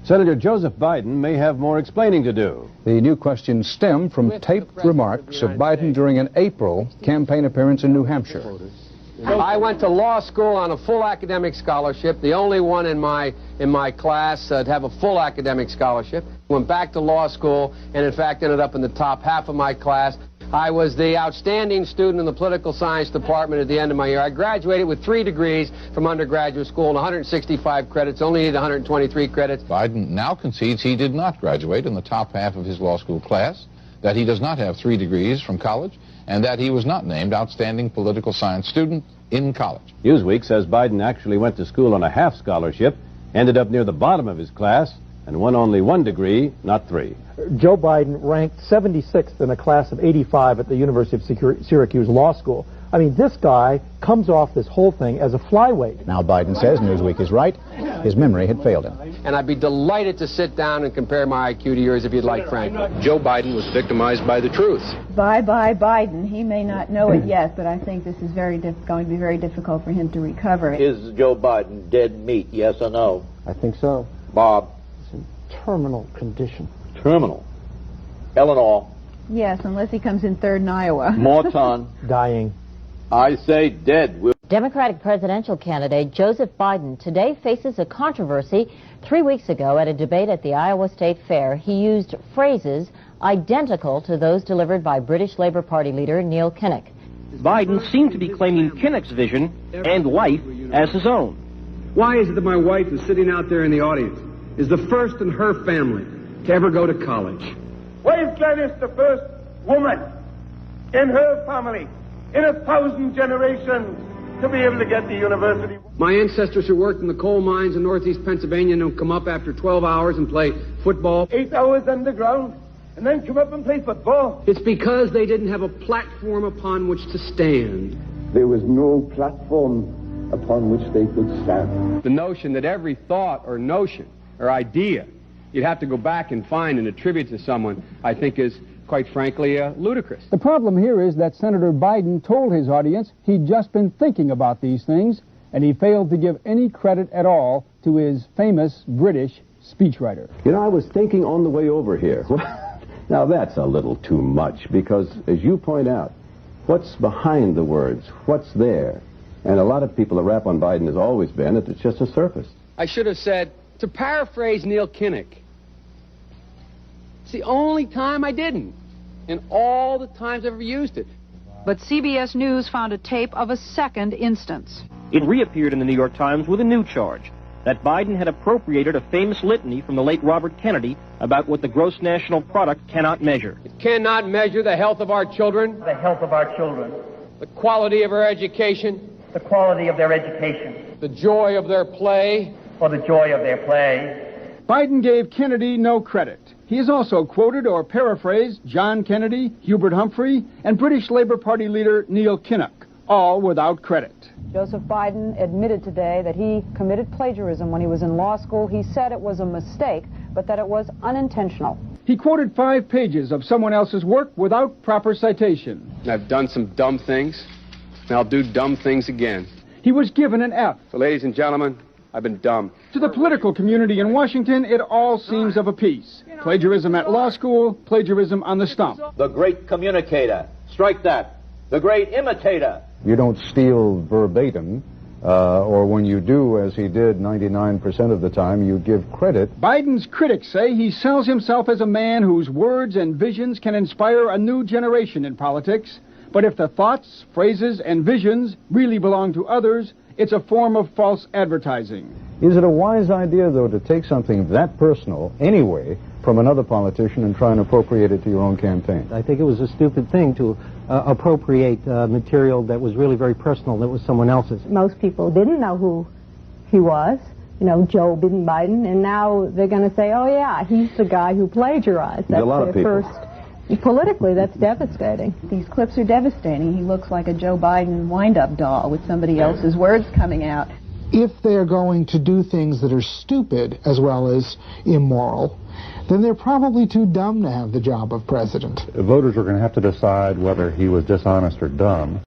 Senator Joseph Biden may have more explaining to do. The new questions stem from taped remarks of Biden during an April campaign appearance in New Hampshire. I went to law school on a full academic scholarship, the only one in my class to have a full academic scholarship. Went back to law school and, in fact, ended up in the top half of my class. I was the outstanding student in the political science department at the end of my year. I graduated with 3 degrees from undergraduate school and 165 credits, only needed 123 credits. Biden now concedes he did not graduate in the top half of his law school class, that he does not have 3 degrees from college, and that he was not named outstanding political science student in college. Newsweek says Biden actually went to school on a half scholarship, ended up near the bottom of his class, and won only 1 degree, not 3. Joe Biden ranked 76th in a class of 85 at the University of Syracuse Law School. I mean, this guy comes off this whole thing as a flyweight. Now Biden says Newsweek is right. His memory had failed him. And I'd be delighted to sit down and compare my IQ to yours if you'd like, Frank. Joe Biden was victimized by the truth. Bye-bye Biden. He may not know it yet, but I think this is going to be very difficult for him to recover. Is Joe Biden dead meat, yes or no? I think so. Bob? It's in terminal condition. Terminal. Eleanor? Yes, unless he comes in third in Iowa. Morton? Dying. I say dead. Democratic presidential candidate Joseph Biden today faces a controversy. 3 weeks ago at a debate at the Iowa State Fair, he used phrases identical to those delivered by British Labour Party leader Neil Kinnock. Biden seemed to be claiming Kinnock's vision and life as his own. Why is it that my wife, who's sitting out there in the audience, is the first in her family to ever go to college? Why is Gladys the first woman in her family in 1,000 generations to be able to get to university? My ancestors who worked in the coal mines in northeast Pennsylvania don't come up after 12 hours and play football. 8 hours underground and then come up and play football. It's because they didn't have a platform upon which to stand. There was no platform upon which they could stand. The notion that every thought or notion or idea you'd have to go back and find and attribute to someone, I think is, quite frankly, ludicrous. The problem here is that Senator Biden told his audience he'd just been thinking about these things, and he failed to give any credit at all to his famous British speechwriter. You know, I was thinking on the way over here. Now, that's a little too much, because, as you point out, what's behind the words? What's there? And a lot of people, the rap on Biden has always been that it's just a surface. I should have said, to paraphrase Neil Kinnock, it's the only time I didn't, and all the times I've ever used it. But CBS News found a tape of a second instance. It reappeared in the New York Times with a new charge, that Biden had appropriated a famous litany from the late Robert Kennedy about what the gross national product cannot measure. It cannot measure the health of our children, The health of our children, the quality of our education, the quality of their education, the joy of their play, or the joy of their play. Biden gave Kennedy no credit. He has also quoted or paraphrased John Kennedy, Hubert Humphrey, and British Labour Party leader Neil Kinnock, all without credit. Joseph Biden admitted today that he committed plagiarism when he was in law school. He said it was a mistake, but that it was unintentional. He quoted 5 pages of someone else's work without proper citation. I've done some dumb things, and I'll do dumb things again. He was given an F. So, ladies and gentlemen, I've been dumb. To the political community in Washington, it all seems of a piece. Plagiarism at law school, plagiarism on the stump. The great communicator. Strike that. The great imitator. You don't steal verbatim, or when you do, as he did 99% of the time, you give credit. Biden's critics say he sells himself as a man whose words and visions can inspire a new generation in politics. But if the thoughts, phrases, and visions really belong to others, it's a form of false advertising. Is it a wise idea, though, to take something that personal, anyway, from another politician and try and appropriate it to your own campaign? I think it was a stupid thing to appropriate material that was really very personal, that was someone else's. Most people didn't know who he was, you know, Joe Biden, and now they're going to say, oh yeah, he's the guy who plagiarized. That's a lot of people. Politically, that's devastating. These clips are devastating. He looks like a Joe Biden wind-up doll with somebody else's words coming out. If they're going to do things that are stupid as well as immoral, then they're probably too dumb to have the job of president. Voters are going to have to decide whether he was dishonest or dumb.